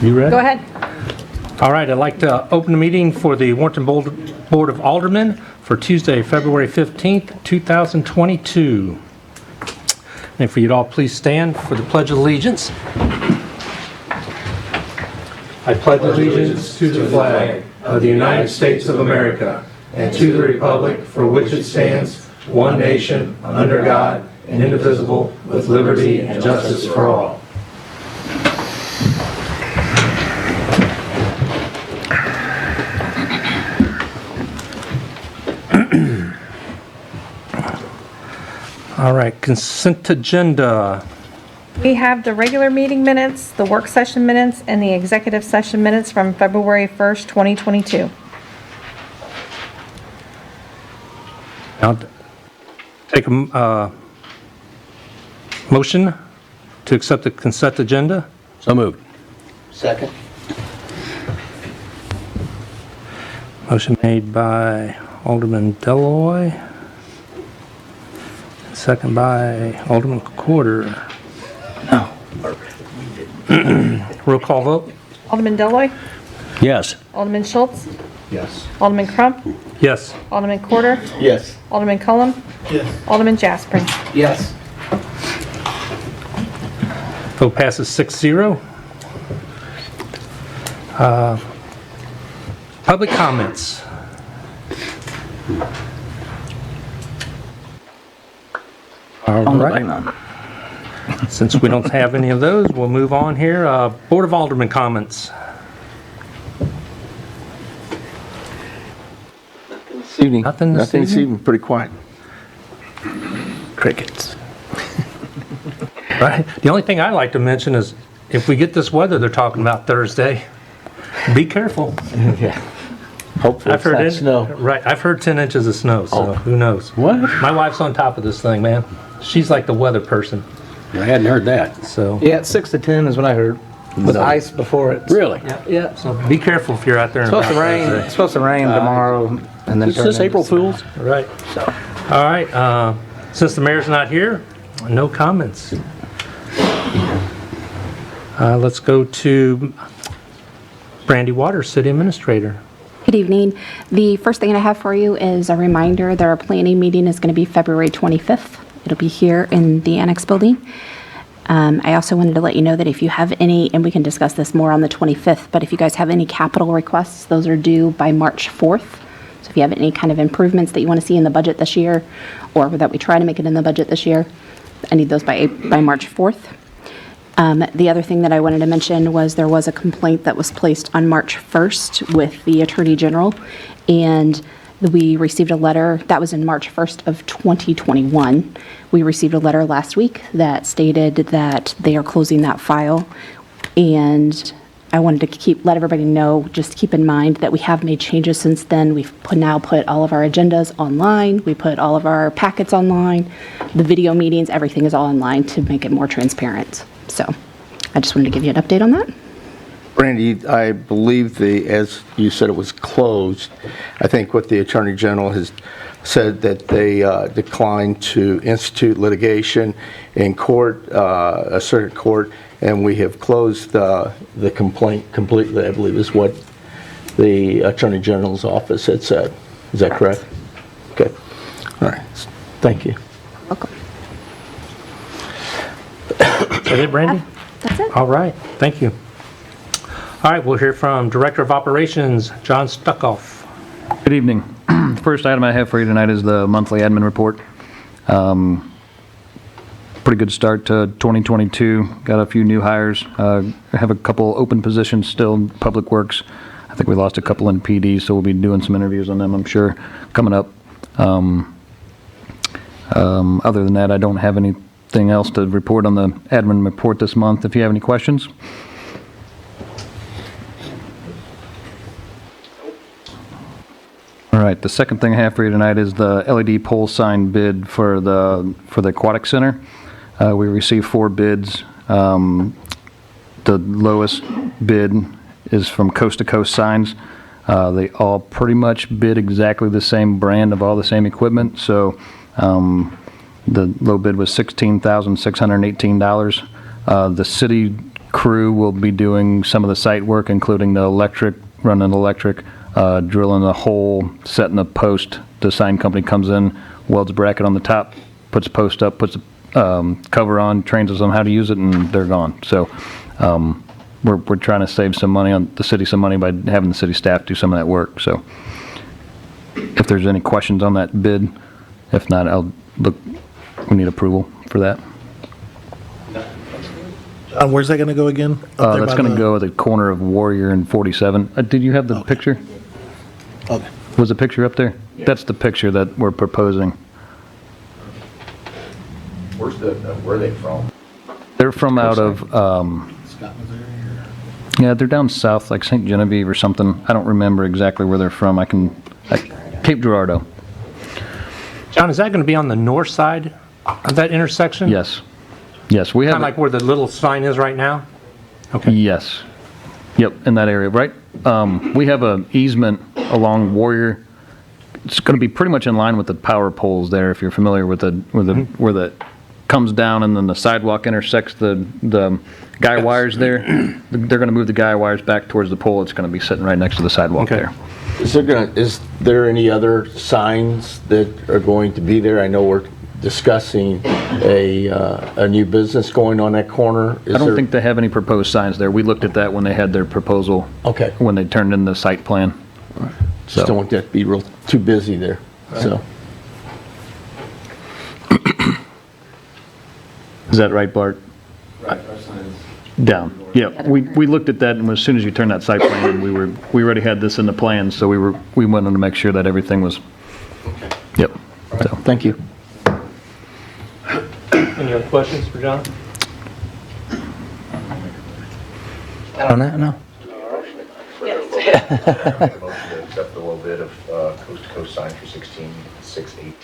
You ready? Go ahead. All right, I'd like to open the meeting for the Warrenton Board of Aldermen for Tuesday, February 15th, 2022. And if you'd all please stand for the Pledge of Allegiance. I pledge allegiance to the flag of the United States of America and to the republic for which it stands, one nation, under God, indivisible, with liberty and justice for all. All right, consent agenda. We have the regular meeting minutes, the work session minutes, and the executive session minutes from February 1st, 2022. I'll take a motion to accept the consent agenda. So moved. Second. Motion made by Alderman Deloy, second by Alderman Quarter. No. Roll call vote? Alderman Deloy, Yes. Alderman Schultz, Yes. Alderman Crump, Yes. Alderman Quarter, Yes. Alderman Cullum, Yes. Alderman Jasprin. Yes. Vote passes 6-0. Public comments. All right. Since we don't have any of those, we'll move on here. Board of Aldermen comments. This evening. Nothing this this evening? evening. Pretty quiet. Crickets. Right. The only thing I like to mention is if we get this weather they're talking about Thursday, be careful. Yeah. Hopefully I've heard it's not snow. Right. I've heard 10 inches of snow, so who knows? What? My wife's on top of this thing, man. She's like the weather person. I hadn't heard that. So Yeah, it's 6 to 10 is what I heard. With ice before it. Really? Yeah. so be careful if you're out there. It's supposed to rain. It's supposed to rain tomorrow, and then Is turn this into April snow. Fool's? Right. All right. Since the mayor's not here, no comments. Let's go to Brandy Waters, City Administrator. Good evening. The first thing I have for you is a reminder that our planning meeting is going to be February 25th. It'll be here in the Annex Building. I also wanted to let you know that if you have any, and we can discuss this more on the 25th, but if you guys have any capital requests, those are due by March 4th. So if you have any kind of improvements that you want to see in the budget this year, or that we try to make it in the budget this year, I need those by March 4th. The other thing that I wanted to mention was there was a complaint that was placed on March 1st with the Attorney General, and we received a letter, that was in March 1st of 2021. We received a letter last week that stated that they are closing that file, and I wanted to let everybody know, just keep in mind that we have made changes since then. We've now put all of our agendas online, we put all of our packets online, the video meetings, everything is all online to make it more transparent. So I just wanted to give you an update on that. Brandy, I believe as you said, it was closed. I think what the Attorney General has said that they declined to institute litigation in court, a circuit court, and we have closed the complaint completely, I believe is what the Attorney General's office had said. Is that correct? Okay. All right. Thank you. Welcome. Is that it, Brandy? That's it. All right. Thank you. All right. We'll hear from Director of Operations, John Stuckoff. Good evening. The first item I have for you tonight is the monthly admin report. Pretty good start to 2022. Got a few new hires. Have a couple open positions still in Public Works. I think we lost a couple in PD, so we'll be doing some interviews on them, I'm sure, coming up. Other than that, I don't have anything else to report on the admin report this month. If you have any questions. All right, the second thing I have for you tonight is the LED pole sign bid for the Aquatic Center. We received 4 bids. The lowest bid is from Coast to Coast Signs. They all pretty much bid exactly the same brand of all the same equipment. So the low bid was $16,618. The city crew will be doing some of the site work, including the electric, running the electric, drilling a hole, setting a post. The sign company comes in, welds a bracket on the top, puts a post up, puts a cover on, trains us on how to use it, and they're gone. So we're trying to save some money on the city, some money by having the city staff do some of that work. So if there's any questions on that bid, if not, we need approval for that. Where's that going to go again? Up there That's by going to the- go at the corner of Warrior and 47. Did you have the picture? Okay. Was the picture up there? That's the picture that we're proposing. Where are they from? They're from out of, yeah, they're down south, like St. Genevieve or something. I don't remember exactly where they're from. Cape Girardeau. John, is that going to be on the north side of that intersection? Yes. Yes, we have. Kind of like where the little sign is right now? Okay. Yes. Yep, in that area, right? We have a easement along Warrior. It's going to be pretty much in line with the power poles there, if you're familiar with where the comes down and then the sidewalk intersects the guy wires there. They're going to move the guy wires back towards the pole. It's going to be sitting right next to the sidewalk Okay. there. Is there any other signs that are going to be there? I know we're discussing a new business going on that corner. I don't think they have any proposed signs there. We looked at that when they had their proposal. Okay. When they turned in the site plan. Just don't want that to be too busy there, so. Is that right, Bart? Right. Down. Yeah, we looked at that, and as soon as you turn that site plan in, we already had this in the plan, so we wanted to make sure that everything was. Yep. So Thank you. Any other questions for John? On that, no. Motion to accept the low bid of Coast to Coast sign for 16,618.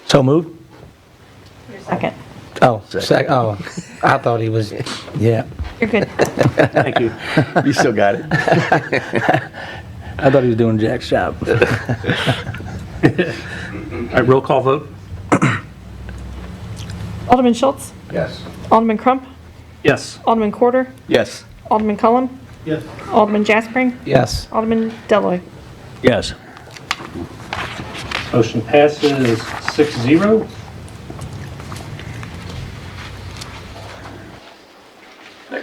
So moved? Second. Oh, I thought he was, yeah. You're good. Thank you. You still got it. I thought he was doing Jack's job. All right, roll call vote? Alderman Schultz? Yes. Alderman Crump? Yes. Alderman Quarter? Yes. Alderman Cullum? Yes. Alderman Jaspering? Yes. Alderman Deloy. Yes. Motion passes 6-0.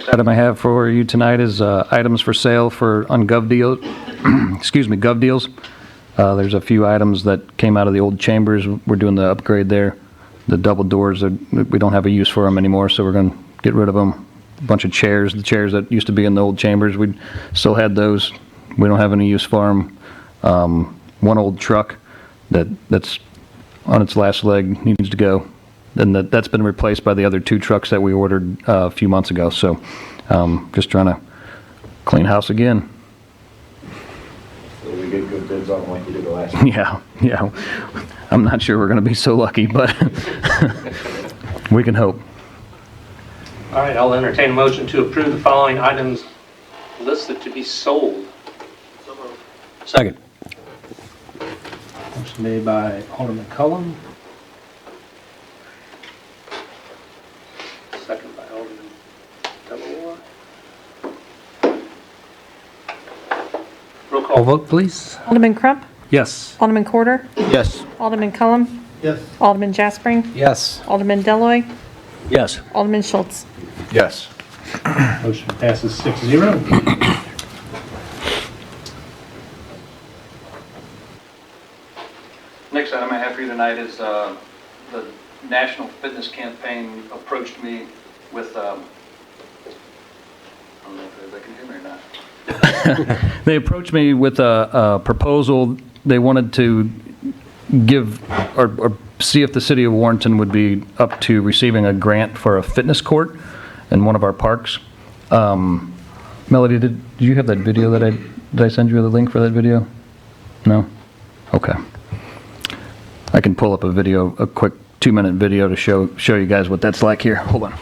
next item I have for you tonight is items for sale on Gov Deals. Excuse me, Gov Deals. There's a few items that came out of the old chambers. We're doing the upgrade there. The double doors, we don't have a use for them anymore, so we're going to get rid of them. A bunch of chairs, the chairs that used to be in the old chambers, we still had those. We don't have any use for them. One old truck that's on its last leg needs to go. And that's been replaced by the other two trucks that we ordered a few months ago. So just trying to clean house again. So we get good bids on them like we did the last time. Yeah. I'm not sure we're going to be so lucky, but we can hope. All right, I'll entertain a motion to approve the following items listed to be sold. Second. Motion made by Alderman Cullum. Second by Alderman Delaware. Roll call vote, please. Alderman Crump? Yes. Alderman Quarter? Yes. Alderman Cullum? Yes. Alderman Jaspering? Yes. Alderman Deloy. Yes. Alderman Schultz. Yes. Motion passes 6-0. Next item I have for you tonight is the National Fitness Campaign approached me with, I don't know if they can hear me or not. They approached me with a proposal. They wanted to give or see if the city of Warrenton would be up to receiving a grant for a fitness court in one of our parks. Melody, did you have that video did I send you the link for that video? No? Okay. I can pull up a quick 2-minute video to show you guys what that's like here. Hold on.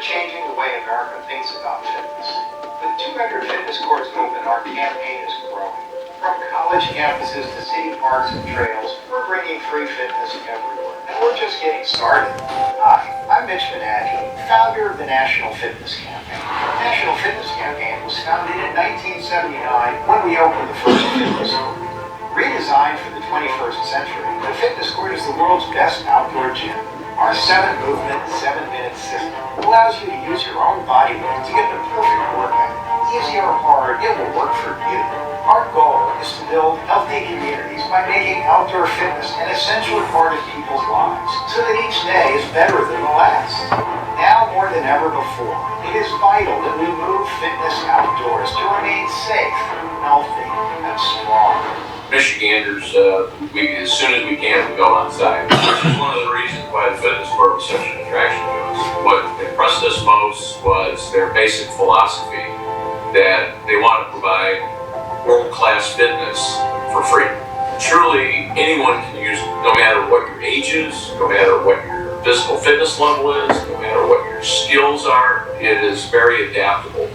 We're changing the way America thinks about fitness. The 200 Fitness Courts movement, our campaign is growing. From college campuses to city parks and trails, we're bringing free fitness everywhere. And we're just getting started. Hi, I'm Mitch Venatti, founder of the National Fitness Campaign. The National Fitness Campaign was founded in 1979 when we opened the first fitness court. Redesigned for the 21st century, the fitness court is the world's best outdoor gym. Our 7-movement, 7-minute system allows you to use your own body weight to get the perfect workout. Easy or hard, it will work for you. Our goal is to build healthy communities by making outdoor fitness an essential part of people's lives, so that each day is better than the last. Now more than ever before, it is vital that we move fitness outdoors to remain safe, healthy, and strong. Michiganders, as soon as we can, we go outside. Which is one of the reasons why the fitness court was such an attraction to us. What impressed us most was their basic philosophy that they want to provide world-class fitness for free. Truly, anyone can use it, no matter what your age is, no matter what your physical fitness level is, no matter what your skills are. It is very adaptable.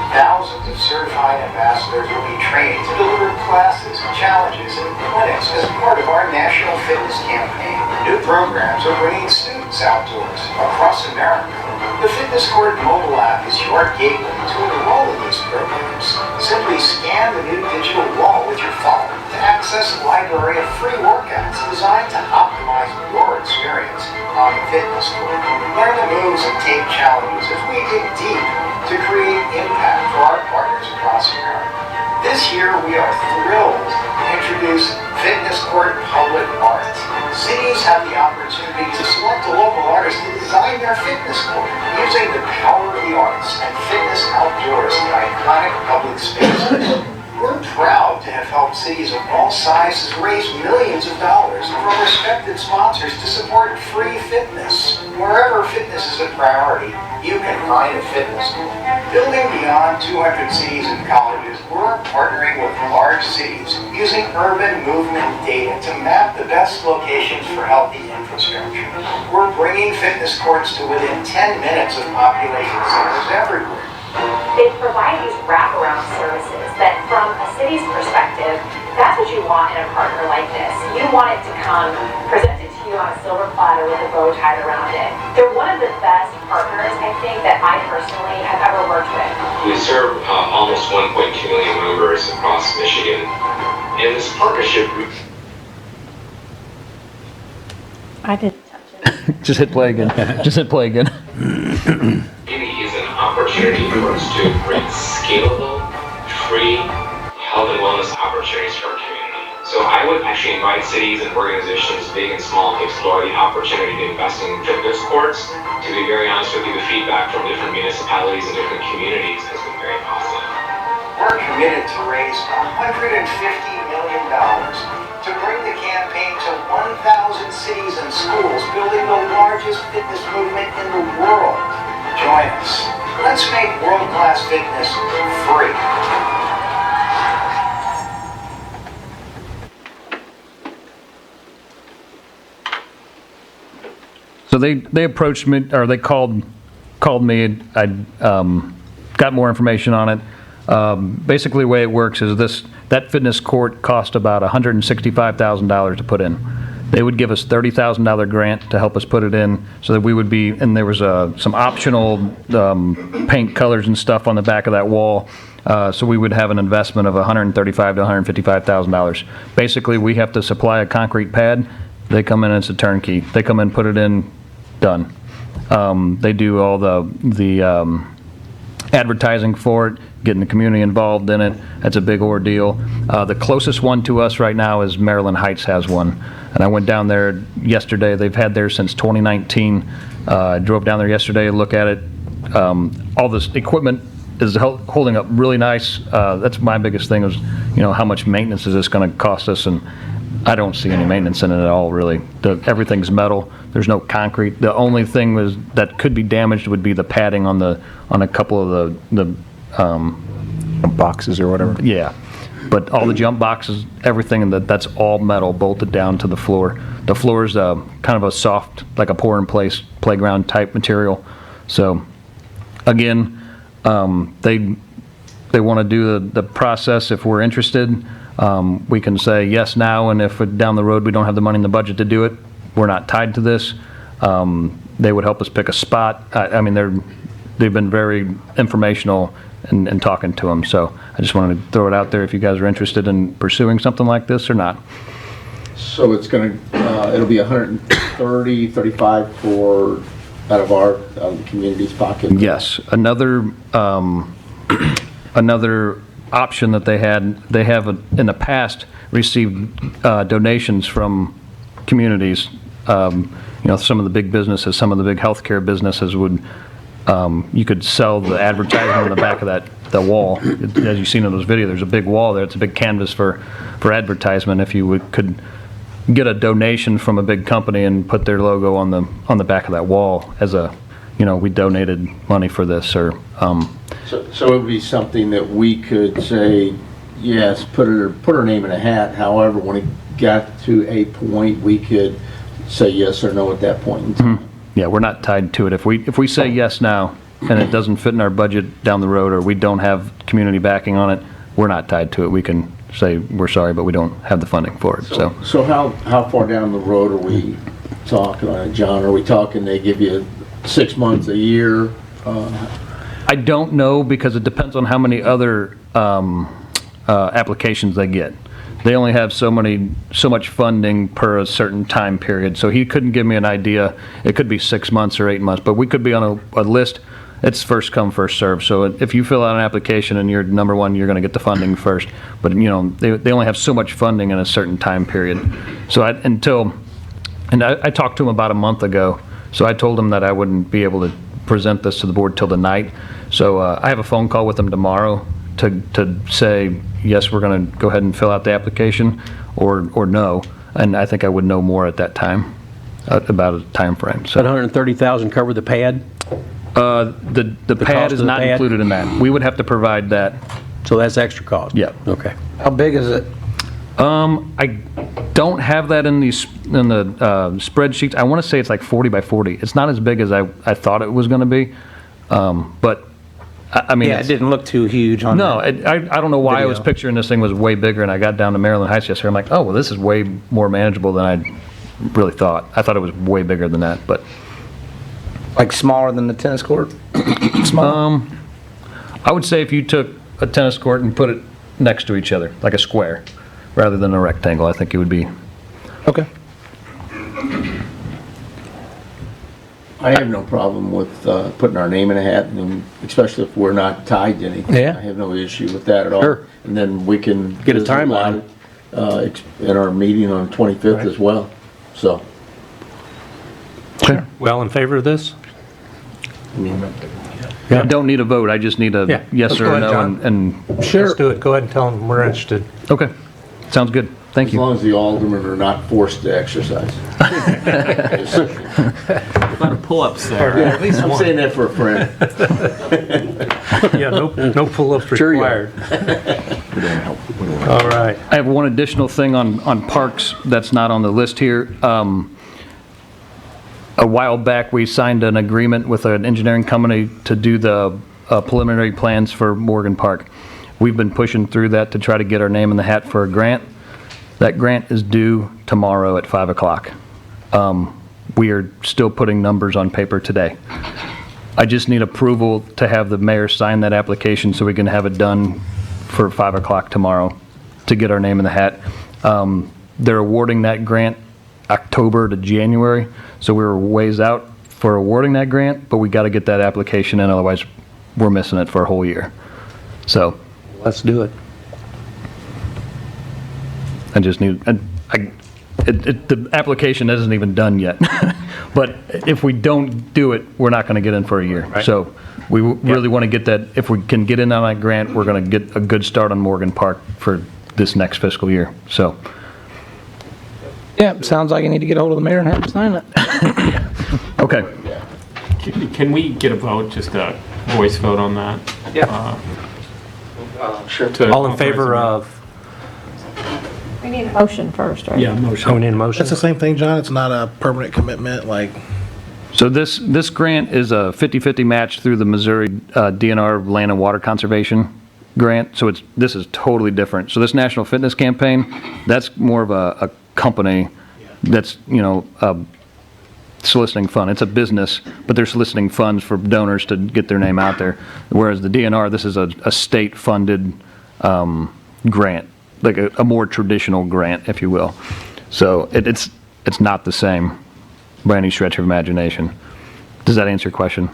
Thousands of certified ambassadors will be trained to deliver classes, challenges, and clinics as part of our national fitness campaign. New programs are bringing students outdoors across America. The Fitness Court mobile app is your gateway to enroll in these programs. Simply scan the new digital wall with your phone to access a library of free workouts designed to optimize your experience on the fitness court. Learn the moves and take challenges as we dig deep to create impact for our partners across America. This year, we are thrilled to introduce Fitness Court Public Art. Cities have the opportunity to select a local artist to design their fitness court using the power of the arts and fitness outdoors in iconic public spaces. We're proud to have helped cities of all sizes raise millions of dollars from respected sponsors to support free fitness. Wherever fitness is a priority, you can find a fitness school. Building beyond 200 cities and colleges, we're partnering with large cities using urban movement data to map the best locations for healthy infrastructure. We're bringing fitness courts to within 10 minutes of population centers everywhere. They provide these wraparound services that, from a city's perspective, that's what you want in a partner like this. You want it to come presented to you on a silver platter with a bow tied around it. They're one of the best partners, I think, that I personally have ever worked with. We serve almost 1.2 million members across Michigan. And this partnership... I didn't touch it. Just hit play again. Just hit play again. Really is an opportunity for us to create scalable, free health and wellness opportunities for our community. So I would actually invite cities and organizations, big and small, to explore the opportunity to invest in fitness courts. To be very honest with you, the feedback from different municipalities and different communities has been very positive. We're committed to raise $150 million to bring the campaign to 1,000 cities and schools, building the largest fitness movement in the world. Join us. Let's make world-class fitness free. So they approached me, or they called me. I got more information on it. Basically, the way it works is that fitness court cost about $165,000 to put in. They would give us $30,000 grant to help us put it in, so that we would be. And there was some optional paint colors and stuff on the back of that wall. So we would have an investment of $135,000 to $155,000. Basically, we have to supply a concrete pad. They come in and it's a turnkey. They come in, put it in, done. They do all the advertising for it, getting the community involved in it. That's a big ordeal. The closest one to us right now is Maryland Heights has one. And I went down there yesterday. They've had theirs since 2019. I drove down there yesterday to look at it. All this equipment is holding up really nice. That's my biggest thing is, how much maintenance is this going to cost us? And I don't see any maintenance in it at all, really. Everything's metal. There's no concrete. The only thing that could be damaged would be the padding on a couple of the boxes or whatever. Yeah. But all the jump boxes, everything, that's all metal bolted down to the floor. The floor is kind of a soft, like a pour-in-place playground type material. So, again, they want to do the process. If we're interested, we can say yes now, and if down the road we don't have the money in the budget to do it, we're not tied to this. They would help us pick a spot. I mean, they've been very informational in talking to them, so I just wanted to throw it out there if you guys are interested in pursuing something like this or not. So it's going to, it'll be 130, 35 for, out of the community's pocket? Yes. Another option that they have in the past received donations from communities. Some of the big businesses, some of the big healthcare businesses would, you could sell the advertisement on the back of the wall. As you've seen in those videos, there's a big wall there. It's a big canvas for advertisement. If you could get a donation from a big company and put their logo on the back of that wall as we donated money for this, or So it would be something that we could say, yes, put her name in a hat. However, when it got to a point, we could say yes or no at that point in time. Yeah, we're not tied to it. If we say yes now and it doesn't fit in our budget down the road, or we don't have community backing on it, we're not tied to it. We can say we're sorry, but we don't have the funding for it. So how far down the road are we talking, John? Are we talking they give you 6 months, a year? I don't know, because it depends on how many other applications they get. They only have so much funding per a certain time period, so he couldn't give me an idea. It could be 6 months or 8 months, but we could be on a list. It's first come, first serve. So if you fill out an application and you're number one, you're going to get the funding first. But they only have so much funding in a certain time period. So I talked to him about a month ago. So I told him that I wouldn't be able to present this to the board till the night. So I have a phone call with him tomorrow to say, yes, we're going to go ahead and fill out the application, or no. And I think I would know more at that time about a time frame. So That $130,000 cover the pad? The pad is not included in that. We would have to provide that. So that's extra cost? Yeah. Okay. How big is it? I don't have that in the spreadsheets. I want to say it's like 40 by 40. It's not as big as I thought it was going to be, but I mean, Yeah, it didn't look too huge on no, that. I don't know why I was video. picturing this thing was way bigger, and I got down to Maryland Heights yesterday. I'm like, oh well, this is way more manageable than I really thought. I thought it was way bigger than that, but Like smaller than the tennis court? I would say if you took a tennis court and put it next to each other, like a square, rather than a rectangle, I think it would be. Okay. I have no problem with putting our name in a hat, and especially if we're not tied to anything. Yeah. I have no issue with that at all. Sure. And then we can Get a visit about timeline. it, in our meeting on the 25th as well. So, Okay. Well, in favor of this? I don't need a vote. I just need a Yeah. yes Let's or go a ahead, no. John. And Let's do it. Go ahead and tell them we're interested. okay, sounds good. Thank as you. long as the aldermen are not forced to exercise. A lot of pull-ups there. Yeah, I'm saying that for a friend. Yeah, no pull-ups Sure you required. All right. I have one additional thing on parks that's not on the list here. A while back, we signed an agreement with an engineering company to do the preliminary plans for Morgan Park. We've been pushing through that to try to get our name in the hat for a grant. That grant is due tomorrow at 5 o'clock. We are still putting numbers on paper today. I just need approval to have the mayor sign that application so we can have it done for 5 o'clock tomorrow to get our name in the hat. They're awarding that grant October to January, so we were ways out for awarding that grant, but we got to get that application in, otherwise we're missing it for a whole year. So Let's do it. I just need, the application isn't even done yet. But if we don't do it, we're not going to get in for a year. Right. So we really want to get that, if we can get in on that grant, we're going to get a good start on Morgan Park for this next fiscal year. So, Yeah, sounds like you need to get a hold of the mayor and have him sign it. okay. Can we get a vote, just a voice vote on that? Yeah. Sure. All in favor of We need a motion first, right? Yeah, motion. Oh, we need a motion? It's the same thing, John. It's not a permanent commitment, like, So this grant is a 50/50 match through the Missouri DNR Land and Water Conservation grant. So this is totally different. So this National Fitness Campaign, that's more of a company that's, soliciting fund. It's a business, but they're soliciting funds for donors to get their name out there. Whereas the DNR, this is a state-funded grant, like a more traditional grant, if you will. So it's not the same by any stretch of imagination. Does that answer your question?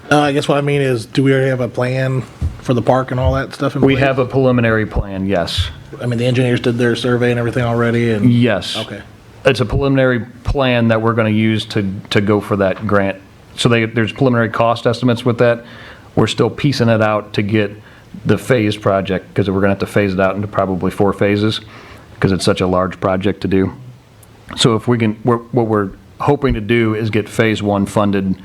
I guess what I mean is, do we already have a plan for the park and all that stuff in We place? have a preliminary plan, yes. I mean, the engineers did their survey and everything already, and... Yes. Okay. It's a preliminary plan that we're going to use to go for that grant. So there's preliminary cost estimates with that. We're still piecing it out to get the phase project, because we're going to have to phase it out into probably 4 phases, because it's such a large project to do. So if we can, what we're hoping to do is get phase 1 funded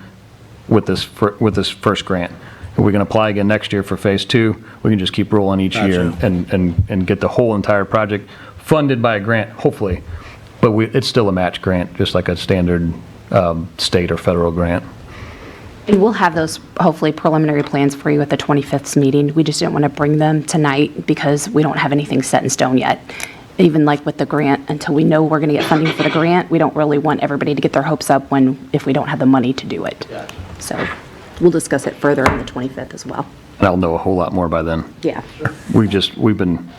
with this first grant. If we can apply again next year for phase 2, we can just keep rolling each year and get the whole entire project funded by a grant, hopefully. But it's still a match grant, just like a standard state or federal grant. And we'll have those, hopefully, preliminary plans for you at the 25th meeting. We just didn't want to bring them tonight because we don't have anything set in stone yet. Even like with the grant, until we know we're going to get funding for the grant, we don't really want everybody to get their hopes up if we don't have the money to do it. So we'll discuss it further on the 25th as well. And I'll know a whole lot more by then. Yeah. We've been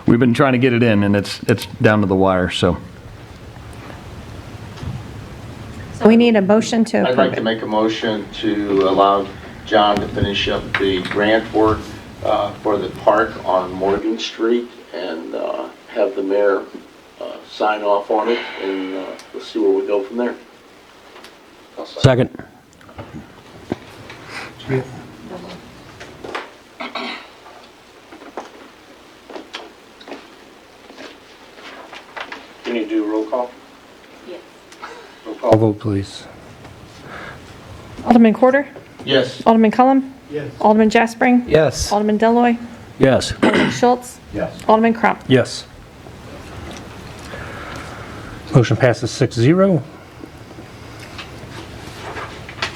we've been trying to get it in, and it's down to the wire, so. So we need a motion to I'd approve like to it. make a motion to allow John to finish up the grant work for the park on Morgan Street and have the mayor sign off on it, and we'll see where we go from there. Second. Can you do roll call? Yes. Roll Call call. vote, please. Alderman Corder? Yes. Alderman Cullum? Yes. Alderman Jaspering? Yes. Alderman Deloy, Yes. Alderman Schultz? Yes. Alderman Crump? Yes. Motion passes 6-0.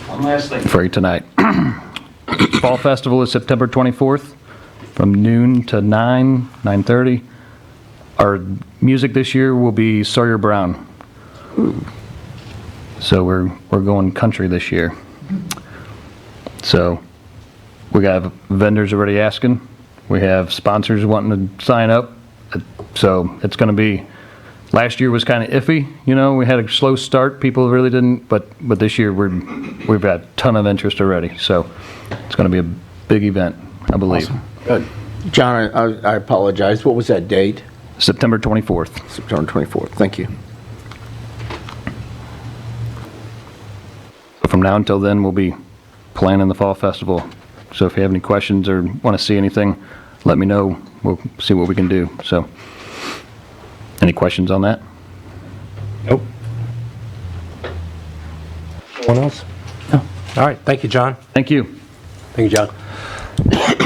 One last thing. For you tonight. Fall Festival is September 24th from noon to 9:30. Our music this year will be Sawyer Brown. So we're going country this year. So we got vendors already asking. We have sponsors wanting to sign up. So it's going to be, last year was kind of iffy, we had a slow start. People really didn't, but this year we've got a ton of interest already. So it's going to be a big event, I believe. Good. John, I apologize. What was that date? September 24th. September 24th. Thank you. From now until then, we'll be planning the Fall Festival. So if you have any questions or want to see anything, let me know. We'll see what we can do. So, any questions on that? Nope. Anyone else? No. All right, thank you, John. Thank you. Thank you, John.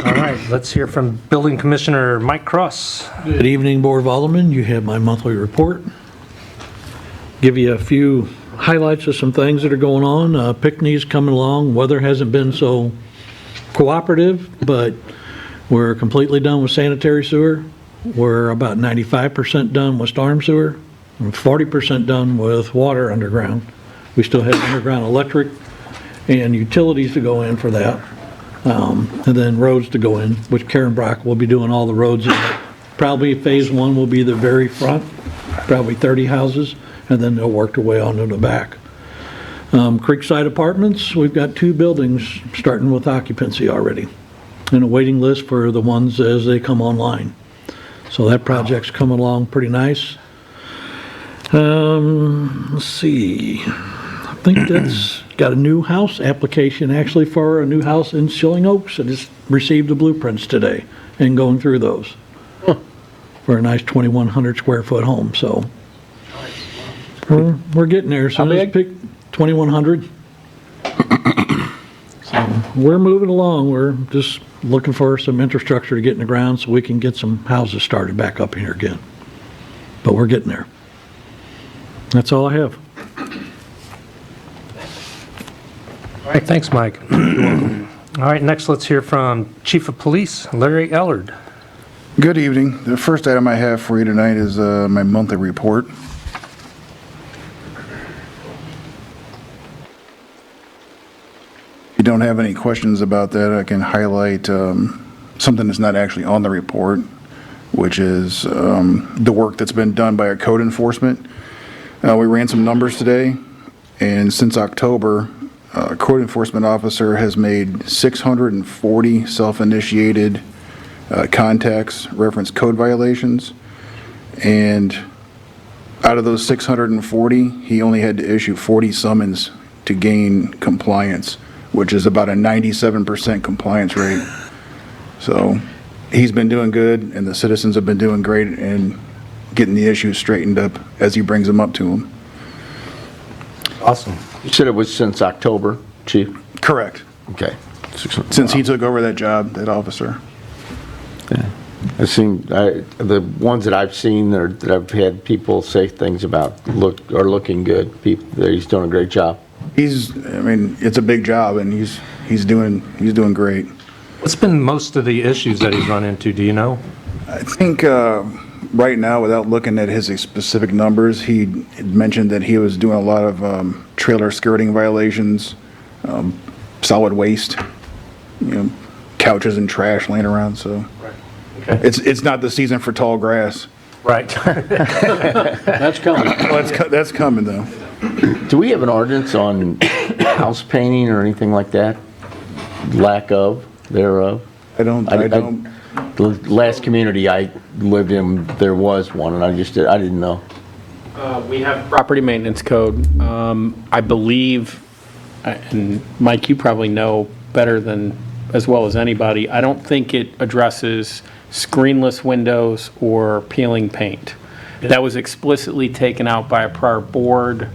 All right, let's hear from Building Commissioner Mike Cross. Good evening, Board of Aldermen. You have my monthly report. Give you a few highlights of some things that are going on. Picnic's coming along. Weather hasn't been so cooperative, but we're completely done with sanitary sewer. We're about 95% done with storm sewer and 40% done with water underground. We still have underground electric and utilities to go in for that. And then roads to go in, which Karen Brock will be doing all the roads in it. Probably phase 1 will be the very front, probably 30 houses, and then they'll work their way onto the back. Creekside Apartments, we've got 2 buildings starting with occupancy already, and a waiting list for the ones as they come online. So that project's coming along pretty nice. Let's see. I think that's got a new house application actually for a new house in Schilling Oaks. I just received the blueprints today and going through those for a nice 2,100 square foot home. So we're getting there. So let's pick 2,100. So we're moving along. We're just looking for some infrastructure to get in the ground so we can get some houses started back up here again. but we're getting there. That's all I have. All right, thanks, Mike. All right, next let's hear from Chief of Police, Larry Ellard. Good evening. The first item I have for you tonight is my monthly report. If you don't have any questions about that, I can highlight something that's not actually on the report, which is the work that's been done by our code enforcement. We ran some numbers today, and since October, a code enforcement officer has made 640 self-initiated contacts, reference code violations, and out of those 640, he only had to issue 40 summons to gain compliance, which is about a 97% compliance rate. So he's been doing good, and the citizens have been doing great in getting the issues straightened up as he brings them up to them. Awesome. You said it was since October, Chief? Correct. Okay. Since he took over that job, that officer. Yeah. The ones that I've seen that I've had people say things about are looking good. He's doing a great job. It's a big job, and he's doing great. What's been most of the issues that he's run into, do you know? I think right now, without looking at his specific numbers, he mentioned that he was doing a lot of trailer skirting violations, solid waste, couches and trash laying around. So okay. It's not the season for tall grass. Right. That's coming. That's coming, though. Do we have an ordinance on house painting or anything like that? Lack of, thereof? I don't. The last community I lived in, there was one, and I didn't know. We have property maintenance code. I believe, and Mike, you probably know better than as well as anybody, I don't think it addresses screenless windows or peeling paint. That was explicitly taken out by a prior board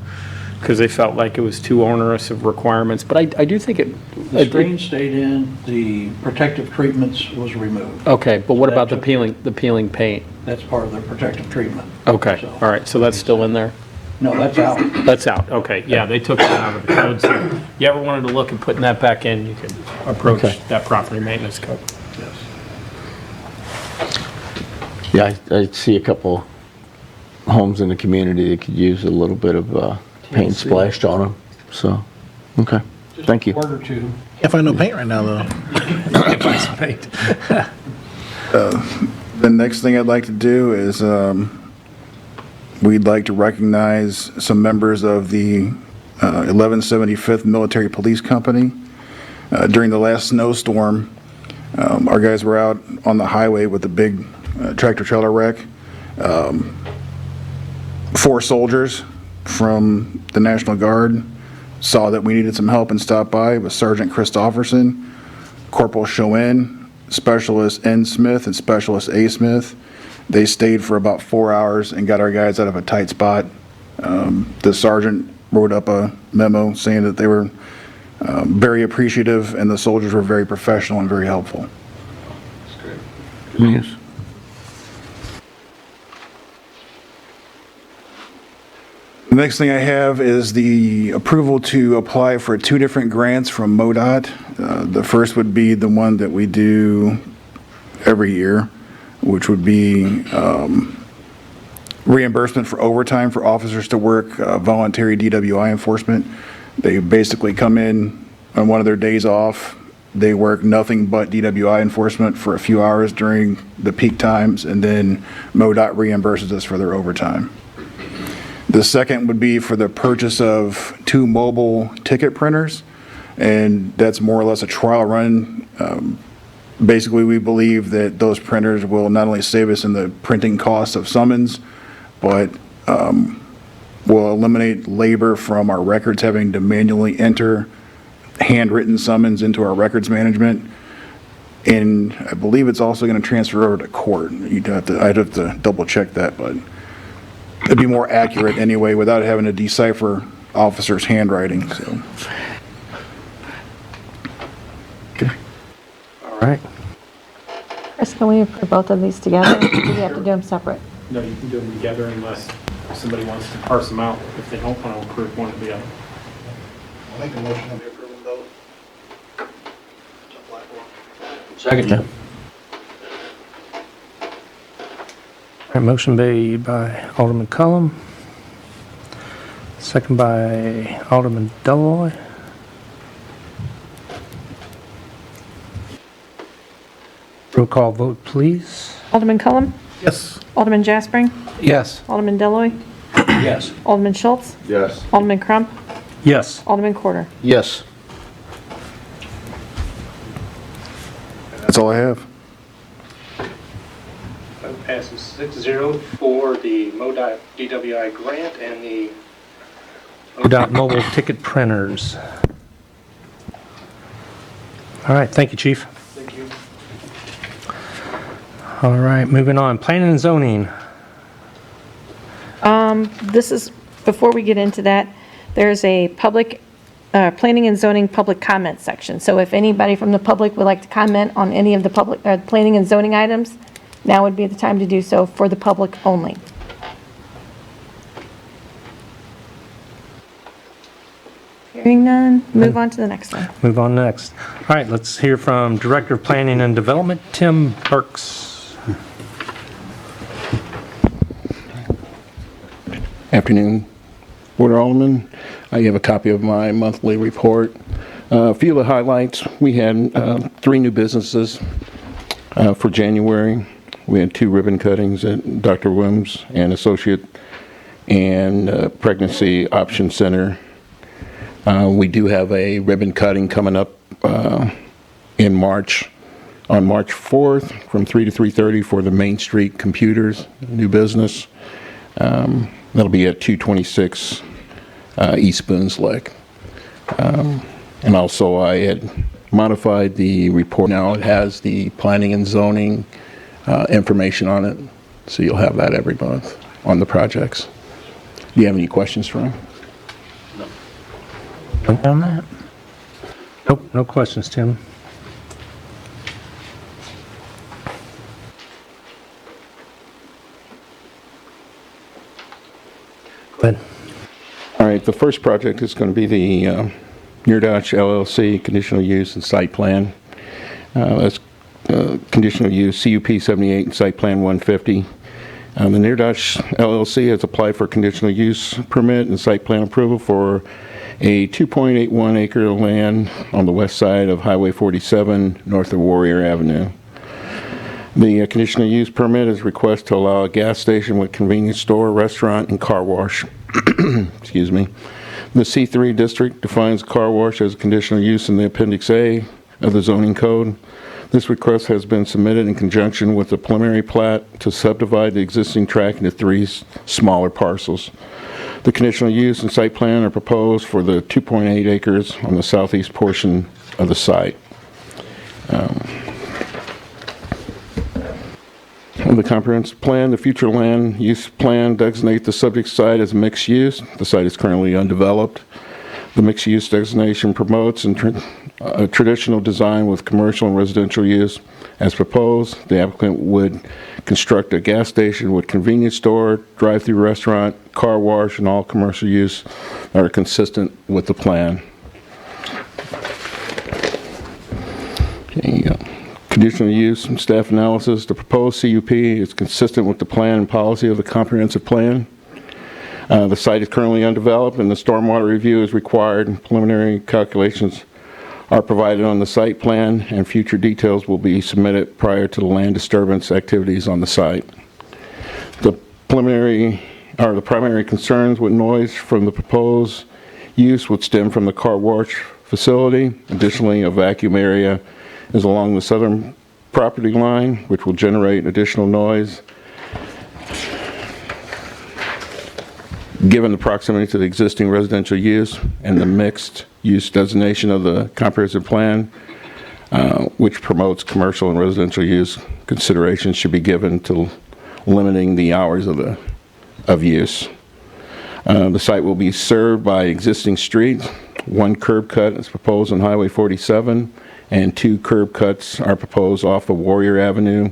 because they felt like it was too onerous of requirements. But I do think The screen stayed in, the protective treatments was removed. Okay, but what about the peeling paint? That's part of the protective treatment. Okay, So- all right, so that's still in there? No, that's out. That's out, okay, yeah, they took that out of the code. So if you ever wanted to look at putting that back in, you could approach that property maintenance code. Yeah, I see a couple homes in the community that could use a little bit of paint splashed on them. So, okay, thank you. Order two. Can't find no paint right now, though. Can't find some paint. The next thing I'd like to do is we'd like to recognize some members of the 1175th Military Police Company. During the last snowstorm, our guys were out on the highway with a big tractor trailer wreck. 4 soldiers from the National Guard saw that we needed some help and stopped by with Sergeant Christofferson, Corporal Schoen, Specialist N. Smith, and Specialist A. Smith. They stayed for about 4 hours and got our guys out of a tight spot. The sergeant wrote up a memo saying that they were very appreciative and the soldiers were very professional and very helpful. That's great. Yes. The next thing I have is the approval to apply for 2 different grants from MoDOT. The first would be the one that we do every year, which would be reimbursement for overtime for officers to work voluntary DWI enforcement. They basically come in on one of their days off. They work nothing but DWI enforcement for a few hours during the peak times, and then MoDOT reimburses us for their overtime. The second would be for the purchase of 2 mobile ticket printers, and that's more or less a trial run. Basically, we believe that those printers will not only save us in the printing costs of summons, but will eliminate labor from our records having to manually enter handwritten summons into our records management. And I believe it's also going to transfer over to court. I'd have to double check that, but it'd be more accurate anyway without having to decipher officers' handwriting. So. Okay. All right. Chris, can we approve both of these together? Or do we have to do them separate? No, you can do them together unless somebody wants to parse them out, if they don't want to approve one or the other. I'll make a motion that we approve them both. Second. All right, motion made by Alderman Cullum, second by Alderman Deloy. Roll call vote, please. Alderman Cullum? Yes. Alderman Jaspering? Yes. Alderman Deloy, Yes. Alderman Schultz? Yes. Alderman Crump? Yes. Alderman Quarter? Yes. That's all I have. Vote passes 6-0 for the MoDOT DWI grant and the MoDOT mobile ticket printers. All right, thank you, Chief. Thank you. All right, moving on. Planning and zoning. This is, before we get into that, there's a public, planning and zoning public comment section. So if anybody from the public would like to comment on any of the public, planning and zoning items, now would be the time to do so for the public only. Hearing none, move on to the next one. Move on next. All right, let's hear from Director of Planning and Development, Tim Burks. Afternoon, Board of Aldermen. I have a copy of my monthly report. A few of the highlights, we had 3 new businesses for January. We had 2 ribbon cuttings at Dr. Williams and Associate and Pregnancy Option Center. We do have a ribbon cutting coming up in March, on March 4th from 3 to 3:30 for the Main Street Computers, new business. That'll be at 226 East Boone's Lake. And also I had modified the report. Now it has the planning and zoning information on it, so you'll have that every month on the projects. Do you have any questions for him? On that? Nope, no questions, Tim. Go ahead. All right, the first project is going to be the Near Dodge LLC conditional use and site plan. That's conditional use CUP 78 and site plan 150. The Near Dodge LLC has applied for conditional use permit and site plan approval for a 2.81 acre land on the west side of Highway 47 north of Warrior Avenue. The conditional use permit is request to allow a gas station with convenience store, restaurant, and car wash. Excuse me. The C3 district defines car wash as a conditional use in the Appendix A of the zoning code. This request has been submitted in conjunction with the preliminary plat to subdivide the existing tract into 3 smaller parcels. The conditional use and site plan are proposed for the 2.8 acres on the southeast portion of the site. The comprehensive plan, the future land use plan designates the subject site as mixed use. The site is currently undeveloped. The mixed use designation promotes a traditional design with commercial and residential use. As proposed, the applicant would construct a gas station with convenience store, drive-through restaurant, car wash, and all commercial use that are consistent with the plan. Okay, conditional use and staff analysis. The proposed CUP is consistent with the plan and policy of the comprehensive plan. The site is currently undeveloped and the stormwater review is required. Preliminary calculations are provided on the site plan and future details will be submitted prior to the land disturbance activities on the site. The primary concerns with noise from the proposed use would stem from the car wash facility. Additionally, a vacuum area is along the southern property line, which will generate additional noise. Given the proximity to the existing residential use and the mixed use designation of the comprehensive plan, which promotes commercial and residential use, considerations should be given to limiting the hours of use. The site will be served by existing streets. 1 curb cut is proposed on Highway 47, and 2 curb cuts are proposed off of Warrior Avenue.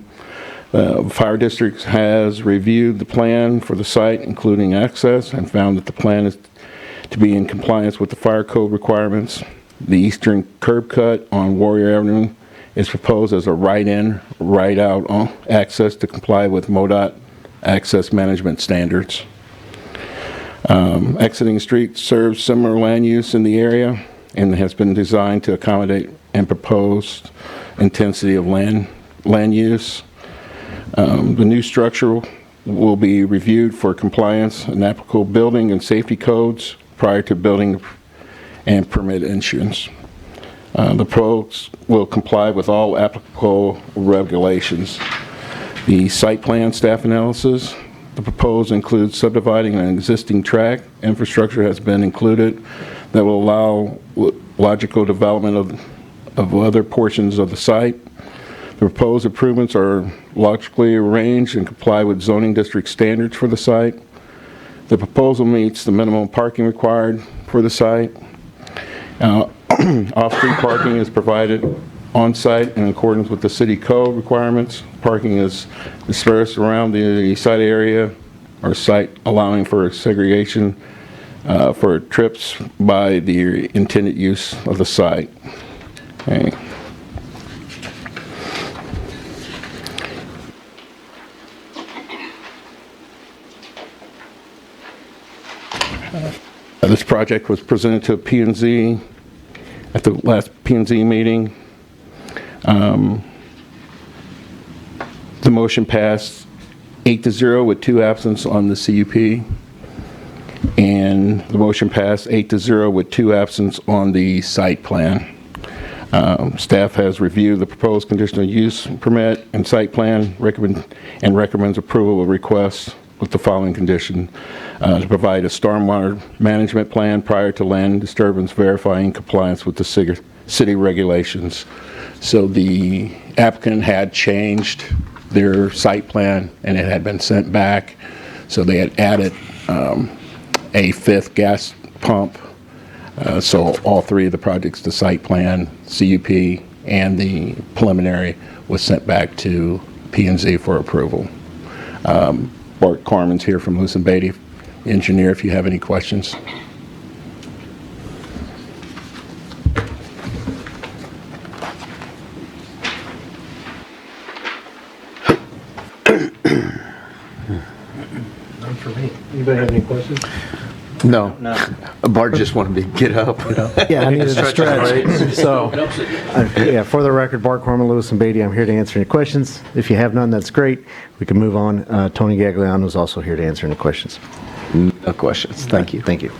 Fire District has reviewed the plan for the site, including access, and found that the plan is to be in compliance with the fire code requirements. The eastern curb cut on Warrior Avenue is proposed as a right-in, right-out access to comply with MoDOT access management standards. Exiting street serves similar land use in the area and has been designed to accommodate and proposed intensity of land use. The new structure will be reviewed for compliance and applicable building and safety codes prior to building and permit issuance. The proposed will comply with all applicable regulations. The site plan staff analysis, the proposed includes subdividing an existing track. Infrastructure has been included that will allow logical development of other portions of the site. The proposed improvements are logically arranged and comply with zoning district standards for the site. The proposal meets the minimum parking required for the site. Off-street parking is provided on-site in accordance with the city code requirements. Parking is dispersed around the site area or site, allowing for segregation for trips by the intended use of the site. Okay. This project was presented to P&Z at the last P&Z meeting. The motion passed 8-0 with 2 absence on the CUP, and the motion passed 8-0 with 2 absence on the site plan. Staff has reviewed the proposed conditional use permit and site plan recommends approval of requests with the following condition: to provide a stormwater management plan prior to land disturbance, verifying compliance with the city regulations. So the applicant had changed their site plan and it had been sent back. So they had added a 5th gas pump. So all 3 of the projects, the site plan, CUP, and the preliminary, was sent back to P&Z for approval. Bart Corman's here from Lewis & Beatty, engineer, if you have any questions. None for me. Anybody have any questions? No. Bart just wanted me to get up. Yeah, I needed a Stretch his stretch. legs. So, yeah, for the record, Bart Corman, Lewis & Beatty, I'm here to answer any questions. If you have none, that's great. We can move on. Tony Gagliano is also here to answer any questions. No questions. Thank you. Thank you.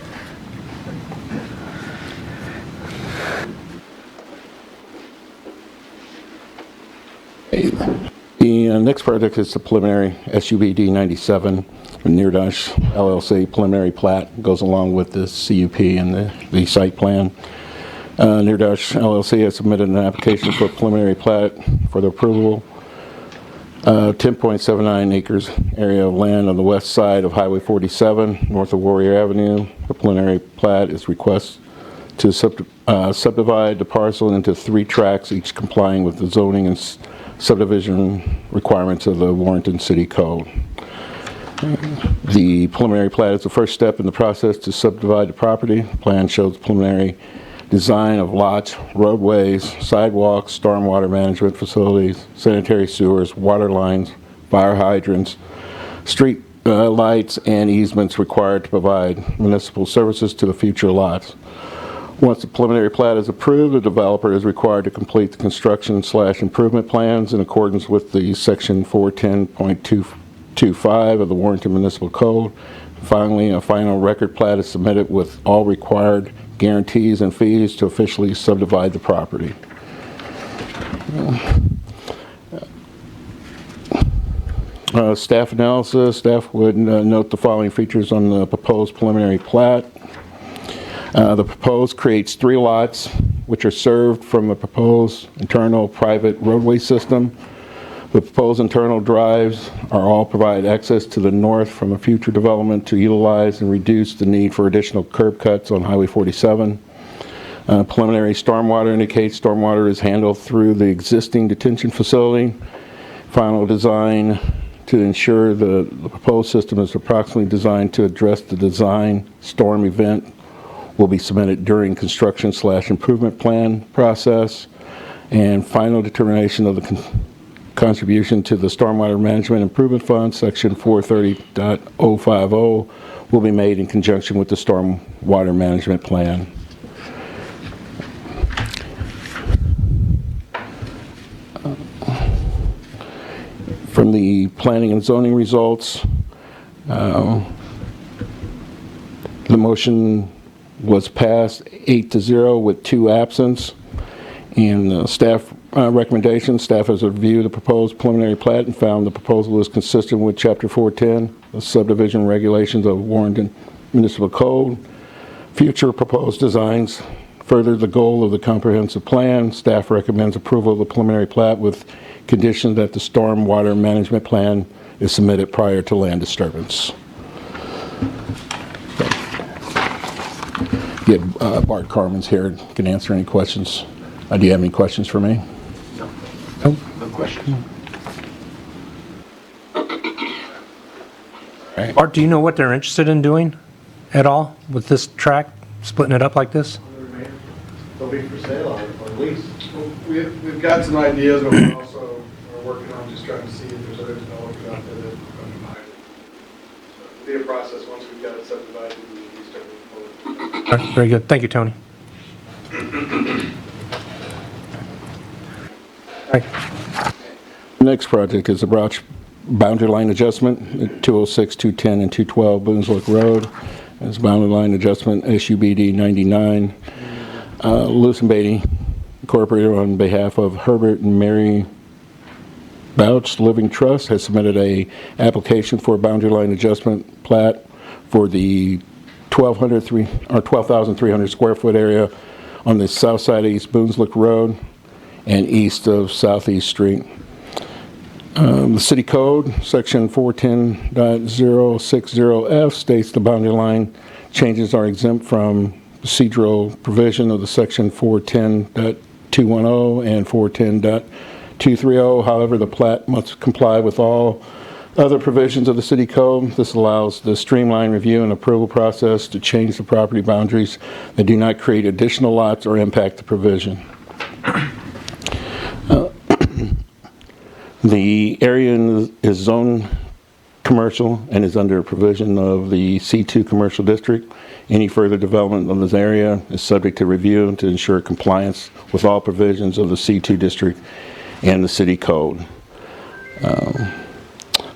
The next project is the preliminary SUBD 97 Neardash LLC preliminary plat. Goes along with the CUP and the site plan. Neardash LLC has submitted an application for a preliminary plat for the approval. 10.79 acres area of land on the west side of Highway 47, north of Warrior Avenue. The preliminary plat is request to subdivide the parcel into 3 tracts, each complying with the zoning and subdivision requirements of the Warrenton City Code. The preliminary plat is the first step in the process to subdivide the property. The plan shows preliminary design of lots, roadways, sidewalks, stormwater management facilities, sanitary sewers, water lines, fire hydrants, street lights, and easements required to provide municipal services to the future lots. Once the preliminary plat is approved, the developer is required to complete the construction/improvement plans in accordance with the section 410.225 of the Warrenton Municipal Code. Finally, a final record plat is submitted with all required guarantees and fees to officially subdivide the property. Staff analysis. Staff would note the following features on the proposed preliminary plat. The proposed creates 3 lots which are served from a proposed internal private roadway system. The proposed internal drives are all provide access to the north from a future development to utilize and reduce the need for additional curb cuts on Highway 47. Preliminary stormwater indicates stormwater is handled through the existing detention facility. final design to ensure the proposed system is approximately designed to address the design storm event will be submitted during construction/improvement plan process. And final determination of the contribution to the Stormwater Management Improvement Fund, Section 430.050, will be made in conjunction with the Stormwater Management Plan. From the planning and zoning results, the motion was passed 8-0 with 2 absence. And staff recommendation, staff has reviewed the proposed preliminary plat and found the proposal is consistent with Chapter 410, the subdivision regulations of Warrenton Municipal Code. Future proposed designs further the goal of the comprehensive plan. Staff recommends approval of the preliminary plat with condition that the stormwater management plan is submitted prior to land disturbance. Bart Carmen's here, can answer any questions. Do you have any questions for me? No question. Right. Art, do you know what they're interested in doing at all with this track, splitting it up like this? They'll be for sale or lease. We've got some ideas, but we also are working on just trying to see if there's other developers out there that are going to buy it. So it'll be a process once we've got it subdivided and we start moving forward. All right, very good. Thank you, Tony. The next project is a boundary line adjustment at 206, 210, and 212 Boonslick Road. It's boundary line adjustment SUBD 99. Lewis and Beatty Incorporated, on behalf of Herbert and Mary Bouch Living Trust, has submitted a application for a boundary line adjustment plat for the 12,300 square foot area on the south side of East Boonslick Road and east of Southeast Street. The City Code, Section 410.060F, states the boundary line changes are exempt from procedural provision of the Section 410.210 and 410.230. However, the plat must comply with all other provisions of the City Code. This allows the streamlined review and approval process to change the property boundaries that do not create additional lots or impact the provision. The area is zoned commercial and is under provision of the C2 commercial district. Any further development of this area is subject to review to ensure compliance with all provisions of the C2 district and the City Code.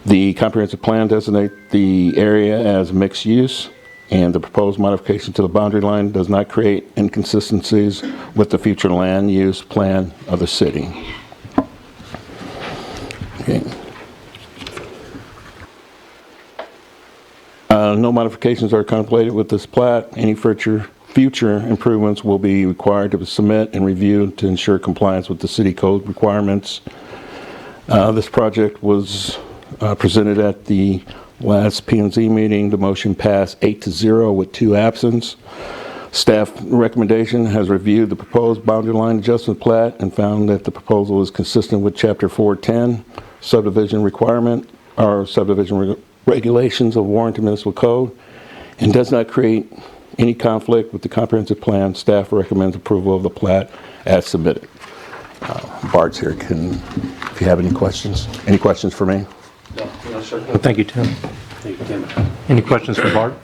The comprehensive plan designates the area as mixed use, and the proposed modification to the boundary line does not create inconsistencies with the future land use plan of the city. Okay. No modifications are contemplated with this plat. Any future improvements will be required to submit and review to ensure compliance with the City Code requirements. This project was presented at the last P&Z meeting. The motion passed 8-0 with 2 absence. Staff recommendation has reviewed the proposed boundary line adjustment plat and found that the proposal is consistent with Chapter 410 subdivision requirement or subdivision regulations of Warrenton Municipal Code and does not create any conflict with the comprehensive plan. Staff recommends approval of the plat as submitted. Bart's here. If you have any questions for me? No, sir. Well, thank you, Tim. Thank you, Tim. Any questions for Bart?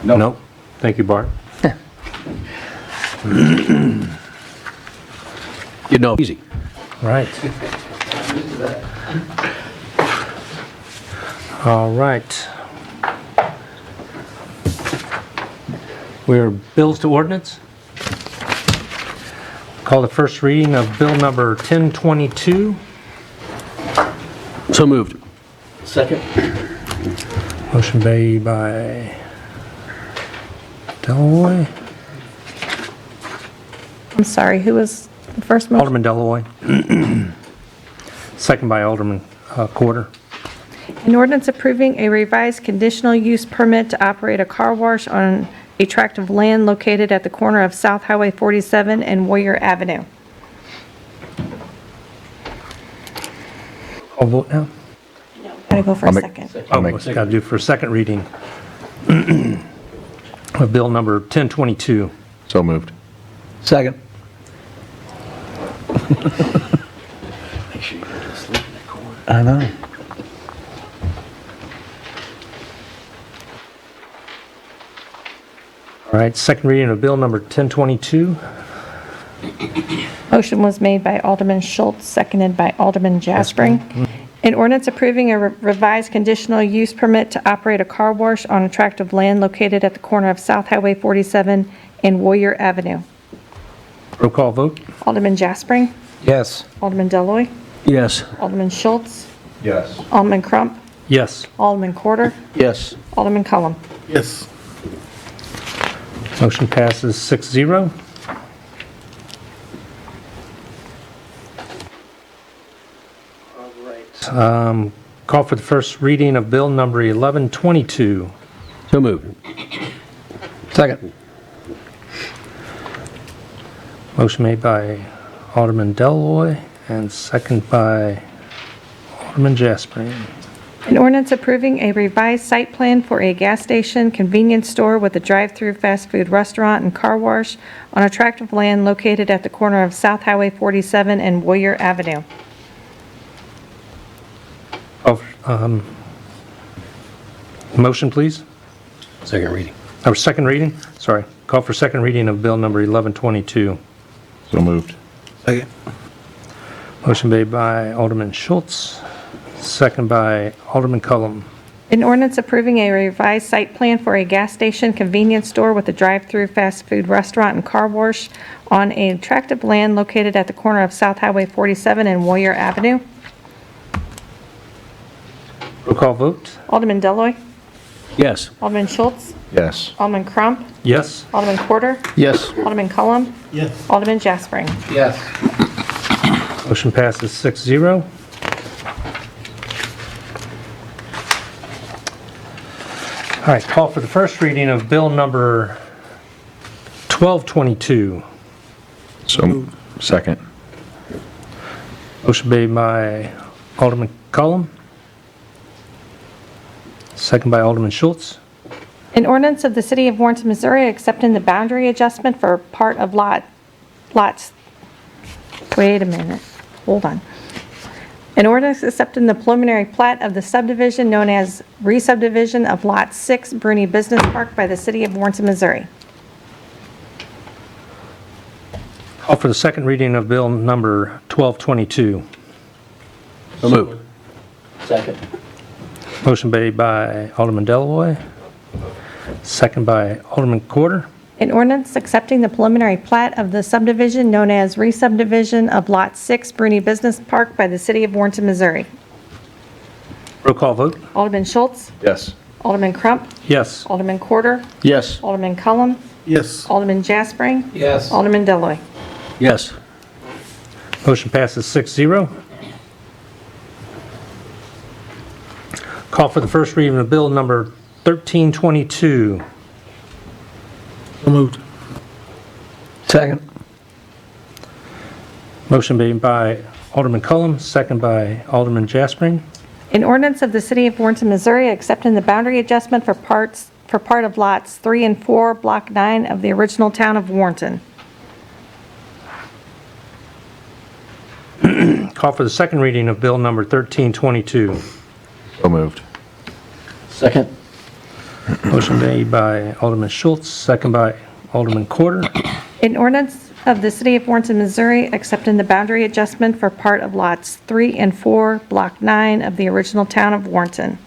No. No. Thank you, Bart. You know, easy. Right. All right. We're bills to ordinance. Call the first reading of bill number 1022. So moved. Second. Motion made by Deloy. I'm sorry, who was the first motion? Alderman Deloy. Second by Alderman Quarter. An ordinance approving a revised conditional use permit to operate a car wash on a tract of land located at the corner of South Highway 47 and Warrior Avenue. I'll vote now. Gotta go for a second. Oh, got to do for a second reading of bill number 1022. So moved. Second. I know. All right, second reading of bill number 1022. Motion was made by Alderman Schultz, seconded by Alderman Jaspering. An ordinance approving a revised conditional use permit to operate a car wash on a tract of land located at the corner of South Highway 47 and Warrior Avenue. Roll call vote? Alderman Jaspering, Yes. Alderman Deloy, Yes. Alderman Schultz, Yes. Alderman Crump, Yes. Alderman Quarter, Yes. Alderman Cullum. Yes. Motion passes 6-0. Call for the first reading of bill number 1122. So moved. Second. Motion made by Alderman Deloy and second by Alderman Jaspering. An ordinance approving a revised site plan for a gas station, convenience store with a drive-through fast food restaurant and car wash on a tract of land located at the corner of South Highway 47 and Warrior Avenue. Motion, please. Second reading. Or second reading? Sorry. Call for second reading of bill number 1122. So moved. Second. Motion made by Alderman Schultz, second by Alderman Cullum. An ordinance approving a revised site plan for a gas station, convenience store with a drive-through fast food restaurant and car wash on a tract of land located at the corner of South Highway 47 and Warrior Avenue. Roll call vote? Alderman Deloy, Yes. Alderman Schultz, Yes. Alderman Crump, Yes. Alderman Quarter, Yes. Alderman Cullum, Yes. Alderman Jaspering. Yes. Motion passes 6-0. All right, call for the first reading of bill number 1222. So, second. Motion made by Alderman Cullum, second by Alderman Schultz. An ordinance of the City of Warrenton, Missouri accepting the boundary adjustment for part of lots. Wait a minute, hold on. An ordinance accepting the preliminary plat of the subdivision known as re-subdivision of Lot 6, Bruni Business Park by the City of Warrenton, Missouri. Call for the second reading of bill number 1222. So moved. Second. Motion made by Alderman Deloy, second by Alderman Quarter. An ordinance accepting the preliminary plat of the subdivision known as re-subdivision of Lot 6, Bruni Business Park by the City of Warrenton, Missouri. Roll call vote? Alderman Schultz, Yes. Alderman Crump, Yes. Alderman Quarter, Yes. Alderman Cullum, Yes. Alderman Jaspering, Yes. Alderman Deloy. Yes. Motion passes 6-0. Call for the first reading of bill number 1322. So moved. Second. Motion made by Alderman Cullum, second by Alderman Jaspering. An ordinance of the City of Warrenton, Missouri accepting the boundary adjustment for part of lots 3 and 4, Block 9 of the original town of Warrenton. Call for the second reading of bill number 1322. So moved. Second. Motion made by Alderman Schultz, second by Alderman Quarter. An ordinance of the City of Warrenton, Missouri accepting the boundary adjustment for part of lots 3 and 4, Block 9 of the original town of Warrenton.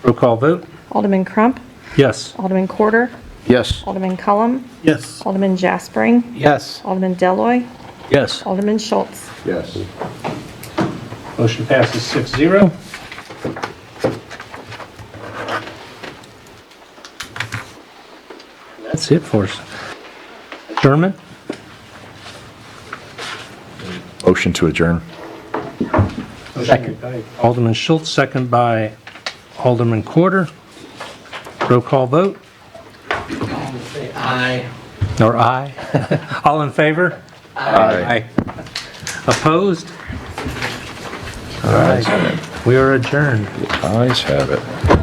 Roll call vote? Alderman Crump, Yes. Alderman Quarter, Yes. Alderman Cullum, Yes. Alderman Jaspering, Yes. Alderman Deloy, Yes. Alderman Schultz. Yes. Motion passes 6-0. That's it for us. Adjournment? Motion to adjourn. Second by Alderman Schultz, second by Alderman Quarter. Roll call vote? Aye. Or aye? All in favor? Aye. Opposed? All right. We are adjourned. The ayes have it.